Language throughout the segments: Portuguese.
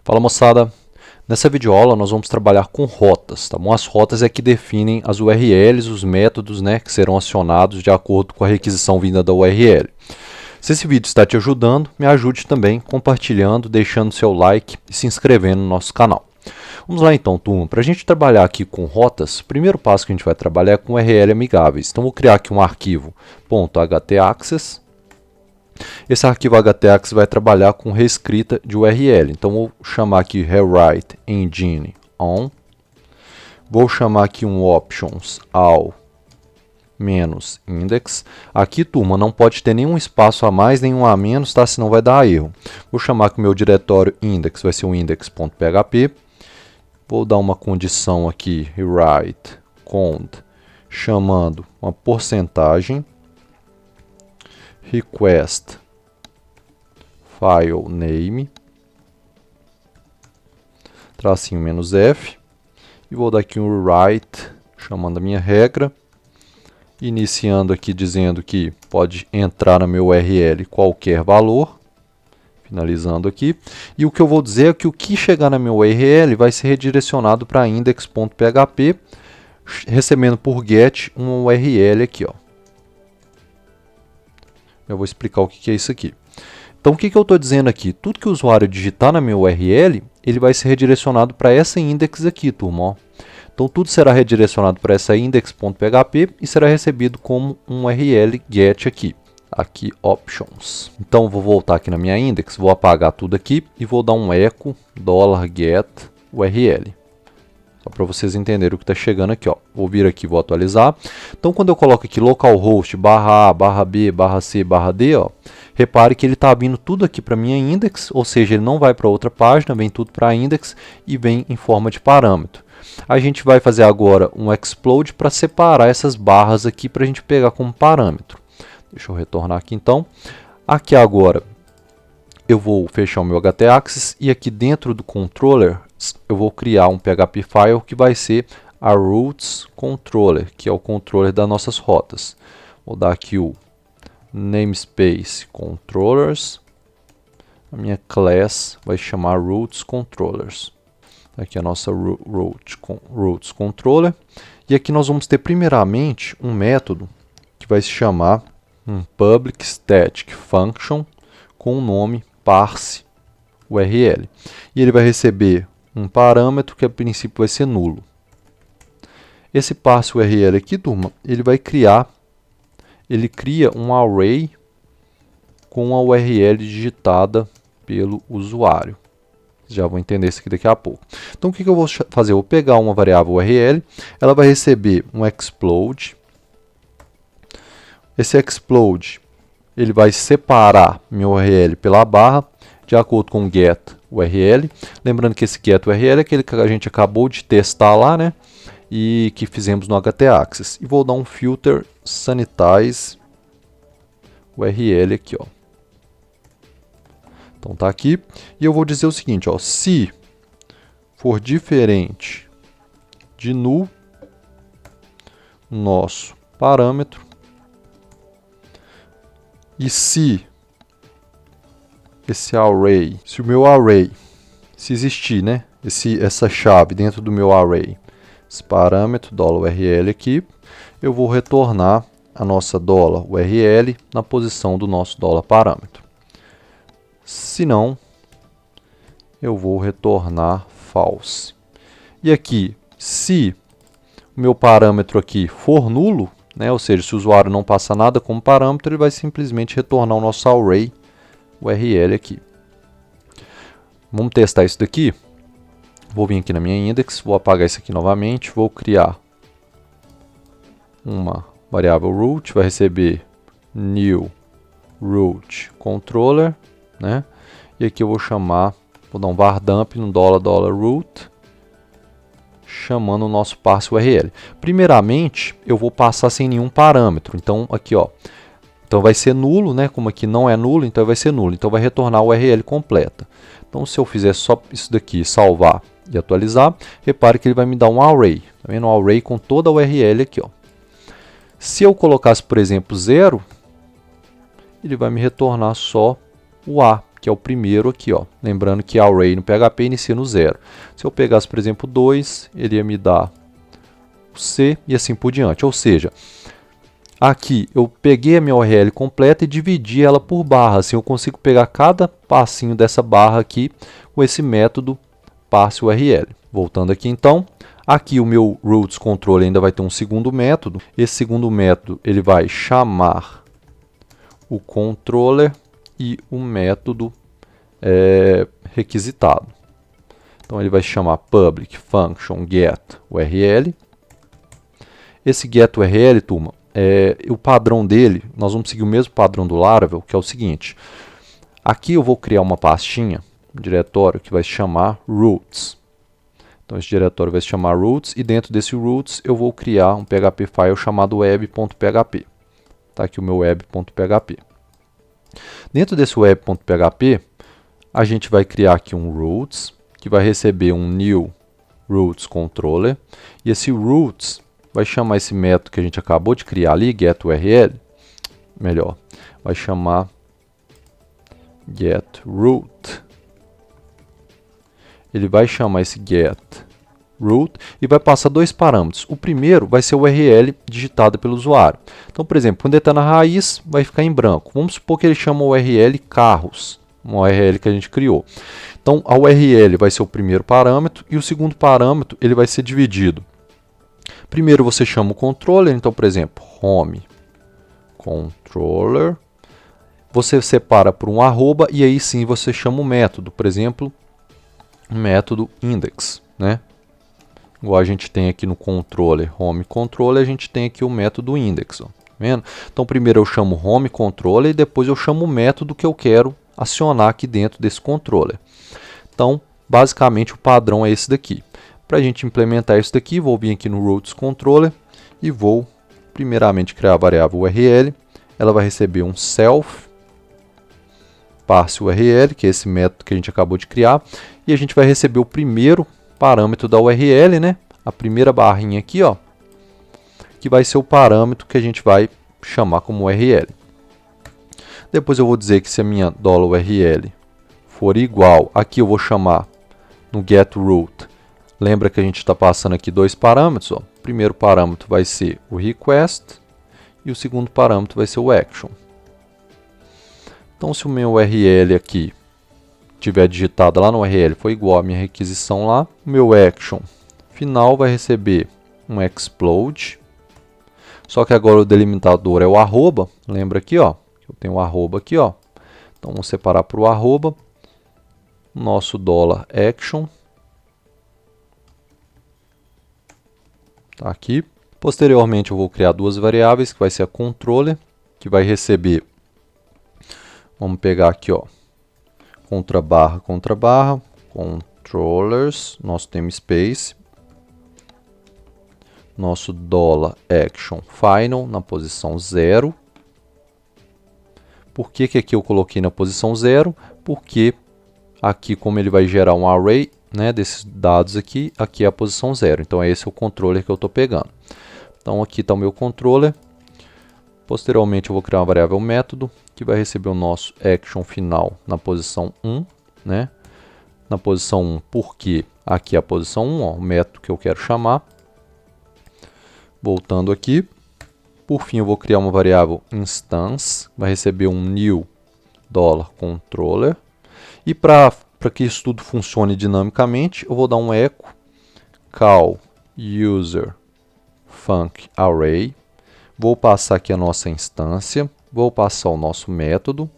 Fala moçada, nessa videoaula nós vamos trabalhar com rotas, tá bom? As rotas é que definem as URLs, os métodos, né, que serão acionados de acordo com a requisição vinda da URL. Se esse vídeo está te ajudando, me ajude também compartilhando, deixando seu like e se inscrevendo no nosso canal. Vamos lá então, turma. Para a gente trabalhar aqui com rotas, o primeiro passo que a gente vai trabalhar é com URL amigáveis. Então vou criar aqui um arquivo .htaccess. Esse arquivo htaccess vai trabalhar com reescrita de URL. Então vou chamar aqui rewrite engine on. Vou chamar aqui um options all -index. Aqui, turma, não pode ter nenhum espaço a mais, nenhum a menos, tá? Senão vai dar erro. Vou chamar que o meu diretório index vai ser o index.php. Vou dar uma condição aqui, rewrite cond, chamando uma porcentagem, request file name, tracinho "-f", e vou dar aqui um write, chamando a minha regra, iniciando aqui dizendo que pode entrar na meu URL qualquer valor, finalizando aqui, e o que eu vou dizer é que o que chegar na minha URL vai ser redirecionado para index.php, recebendo por get uma URL aqui, ó. Eu vou explicar o que é isso aqui. Então, o que eu estou dizendo aqui? Tudo que o usuário digitar na minha URL, ele vai ser redirecionado para essa index aqui, turma, ó. Então, tudo será redirecionado para essa index.php e será recebido como um URL get aqui. Aqui, options. Então, vou voltar aqui na minha index, vou apagar tudo aqui e vou dar um echo $get URL. Só para vocês entenderem o que está chegando aqui, ó. Vou vir aqui, vou atualizar. Então, quando eu coloco aqui localhost /a, /b, /c, /d, ó, repare que ele está vindo tudo aqui para minha index, ou seja, ele não vai para outra página, vem tudo para a index e vem em forma de parâmetro. A gente vai fazer agora um explode para separar essas barras aqui para a gente pegar como parâmetro. Deixa eu retornar aqui então. Aqui agora eu vou fechar o meu htaccess e aqui dentro do controller eu vou criar um PHP file que vai ser a routes controller, que é o controller das nossas rotas. Vou dar aqui o namespace controllers. A minha class vai chamar routes controllers. Aqui a nossa routes controller. E aqui nós vamos ter primeiramente um método que vai se chamar um public static function com o nome parse URL. E ele vai receber um parâmetro que a princípio vai ser nulo. Esse parse URL aqui, turma, ele cria um array com a URL digitada pelo usuário. Já vou entender isso aqui daqui a pouco. Então, o que eu vou fazer? Eu vou pegar uma variável URL, ela vai receber um explode. Esse explode, ele vai separar minha URL pela barra, de acordo com o get URL. Lembrando que esse get URL é aquele que a gente acabou de testar lá, né? E que fizemos no htaccess. E vou dar um filter sanitize URL aqui, ó. Então tá aqui. E eu vou dizer o seguinte, ó, se for diferente de null, nosso parâmetro, e se esse array, se o meu array, se existir, né, essa chave dentro do meu array, esse parâmetro $URL aqui, eu vou retornar a nossa $URL na posição do nosso $parâmetro. Se não, eu vou retornar false. E aqui, se o meu parâmetro aqui for nulo, né, ou seja, se o usuário não passa nada como parâmetro, ele vai simplesmente retornar o nosso array URL aqui. Vamos testar isso daqui. Vou vir aqui na minha index, vou apagar isso aqui novamente, vou criar uma variável root, vai receber new root controller, né? E aqui eu vou chamar, vou dar um var dump no $root, chamando o nosso parse URL. Primeiramente, eu vou passar sem nenhum parâmetro. Então, aqui, ó. Então, vai ser nulo, né? Como aqui não é nulo, então vai ser nulo. Então, vai retornar a URL completa. Então, se eu fizer só isso daqui, salvar e atualizar, repare que ele vai me dar um array. Tá vendo? Um array com toda a URL aqui, ó. Se eu colocasse, por exemplo, 0, ele vai me retornar só o A, que é o primeiro aqui, ó. Lembrando que array no PHP inicia no 0. Se eu pegasse, por exemplo, 2, ele ia me dar o C e assim por diante. Ou seja, aqui eu peguei a minha URL completa e dividi ela por barra. Assim eu consigo pegar cada passinho dessa barra aqui com esse método parse URL. Voltando aqui então, aqui o meu routes control ainda vai ter um segundo método. Esse segundo método ele vai chamar o controller e o método requisitado. Então ele vai chamar public function get URL. Esse get URL, turma, o padrão dele, nós vamos seguir o mesmo padrão do Laravel, que é o seguinte. Aqui eu vou criar uma pastinha, um diretório que vai se chamar routes. Então esse diretório vai se chamar routes e dentro desse routes eu vou criar um PHP file chamado web.php. Está aqui o meu web.php. Dentro desse web.php, a gente vai criar aqui um routes, que vai receber um new routes controller. E esse routes vai chamar esse método que a gente acabou de criar ali, getURL, melhor, vai chamar getRoot. Ele vai chamar esse getRoot e vai passar dois parâmetros. O primeiro vai ser o URL digitado pelo usuário. Então, por exemplo, quando ele está na raiz, vai ficar em branco. Vamos supor que ele chama o URL carros, uma URL que a gente criou. Então, a URL vai ser o primeiro parâmetro e o segundo parâmetro ele vai ser dividido. Primeiro você chama o controller, então, por exemplo, home controller. Você separa por um arroba e aí sim você chama o método, por exemplo, o método index, né? Igual a gente tem aqui no controller, home controller, a gente tem aqui o método index, ó, tá vendo? Então primeiro eu chamo home controller e depois eu chamo o método que eu quero acionar aqui dentro desse controller. Então, basicamente o padrão é esse daqui. Para a gente implementar isso daqui, vou vir aqui no routes controller e vou primeiramente criar a variável URL. Ela vai receber um self parse URL, que é esse método que a gente acabou de criar, e a gente vai receber o primeiro parâmetro da URL, né? A primeira barrinha aqui, ó, que vai ser o parâmetro que a gente vai chamar como URL. Depois eu vou dizer que se a minha $URL for igual, aqui eu vou chamar no getRoot. Lembra que a gente está passando aqui dois parâmetros, ó. O primeiro parâmetro vai ser o request e o segundo parâmetro vai ser o action. Então, se o meu URL aqui tiver digitado lá no URL foi igual à minha requisição lá, o meu action final vai receber um explode. Só que agora o delimitador é o arroba. Lembra aqui, ó, eu tenho o arroba aqui, ó. Então vamos separar para o arroba. Nosso $action tá aqui. Posteriormente eu vou criar duas variáveis, que vai ser a controller, que vai receber, vamos pegar aqui, ó, contra barra, controllers, nosso namespace, nosso $action final na posição 0. Por que que aqui eu coloquei na posição 0? Porque aqui, como ele vai gerar um array, né, desses dados aqui, aqui é a posição 0. Então, esse é o controller que eu estou pegando. Então, aqui está o meu controller. Posteriormente, eu vou criar uma variável método, que vai receber o nosso action final na posição 1. Né? Na posição 1, porque aqui é a posição 1, ó, o método que eu quero chamar. Voltando aqui. Por fim, eu vou criar uma variável instance, vai receber um new $controller. E para que isso tudo funcione dinamicamente, eu vou dar um echo call user func array. Vou passar aqui a nossa instância, vou passar o nosso método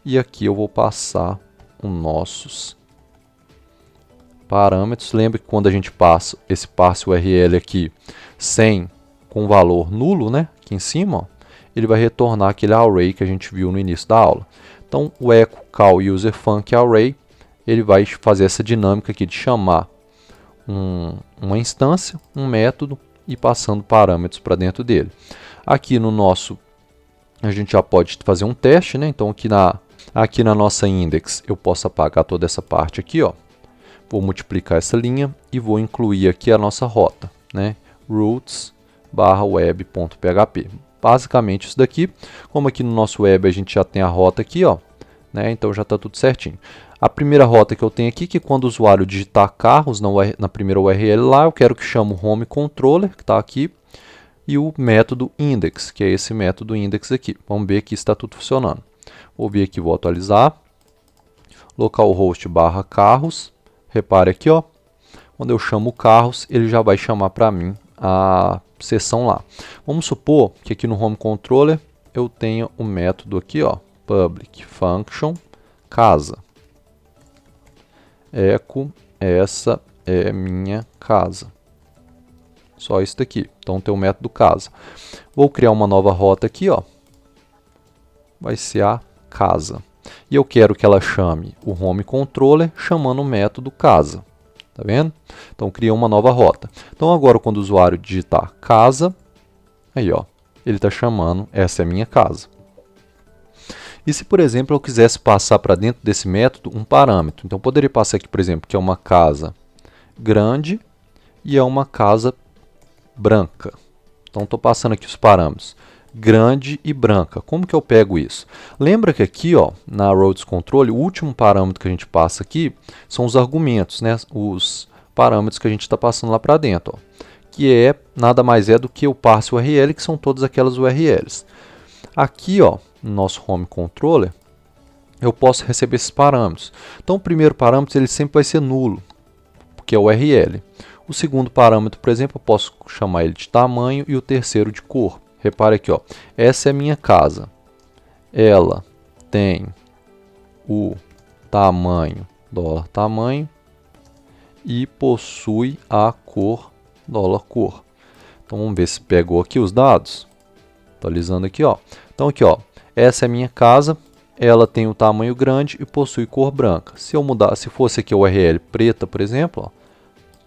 e aqui eu vou passar os nossos parâmetros. Lembre que quando a gente passa esse parse URL aqui com valor nulo, né, aqui em cima, ó, ele vai retornar aquele array que a gente viu no início da aula. Então, o echo call user func array, ele vai fazer essa dinâmica aqui de chamar uma instância, um método e passando parâmetros para dentro dele. Aqui no nosso, a gente já pode fazer um teste, né? Então, aqui na nossa index, eu posso apagar toda essa parte aqui, ó. Vou multiplicar essa linha e vou incluir aqui a nossa rota, né? routes/web.php. Basicamente isso daqui. Como aqui no nosso web a gente já tem a rota aqui, ó, né? Então já está tudo certinho. A primeira rota que eu tenho aqui, que quando o usuário digitar carros na primeira URL lá, eu quero que chame o home controller, que está aqui, e o método index, que é esse método index aqui. Vamos ver que está tudo funcionando. Vou vir aqui, vou atualizar. Localhost barra carros. Repare aqui, ó. Quando eu chamo carros, ele já vai chamar para mim a seção lá. Vamos supor que aqui no home controller eu tenha um método aqui, ó, public function casa. Echo, essa é minha casa. Só isso daqui. Então tem o método casa. Vou criar uma nova rota aqui, ó. Vai ser a casa. E eu quero que ela chame o home controller chamando o método casa. Tá vendo? Então cria uma nova rota. Então agora quando o usuário digitar casa, aí ó, ele está chamando essa é minha casa. E se por exemplo eu quisesse passar para dentro desse método um parâmetro, então eu poderia passar aqui por exemplo que é uma casa grande e é uma casa branca. Então estou passando aqui os parâmetros grande e branca. Como que eu pego isso? Lembra que aqui, ó, na Roads Control, o último parâmetro que a gente passa aqui são os argumentos, né? Os parâmetros que a gente está passando lá para dentro, ó, que é nada mais é do que o parse URL, que são todas aquelas URLs. Aqui, ó, no nosso Home Controller, eu posso receber esses parâmetros. Então, o primeiro parâmetro ele sempre vai ser nulo, porque é o URL. O segundo parâmetro, por exemplo, eu posso chamar ele de tamanho e o terceiro de cor. Repare aqui, ó, essa é a minha casa. Ela tem o tamanho, $tamanho, e possui a cor, $cor. Então vamos ver se pegou aqui os dados. Atualizando aqui, ó. Então aqui, ó, essa é a minha casa. Ela tem o tamanho grande e possui cor branca. Se eu mudar, se fosse aqui a URL preta, por exemplo, ó,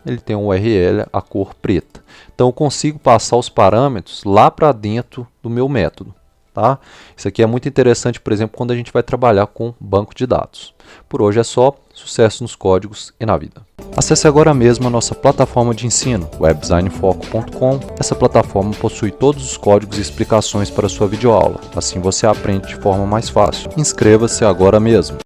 ele tem um URL a cor preta. Então eu consigo passar os parâmetros lá para dentro do meu método. Tá? Isso aqui é muito interessante, por exemplo, quando a gente vai trabalhar com banco de dados. Por hoje é só. Sucesso nos códigos e na vida. Acesse agora mesmo a nossa plataforma de ensino, webdesignfoco.com. Essa plataforma possui todos os códigos e explicações para a sua videoaula. Assim você aprende de forma mais fácil. Inscreva-se agora mesmo.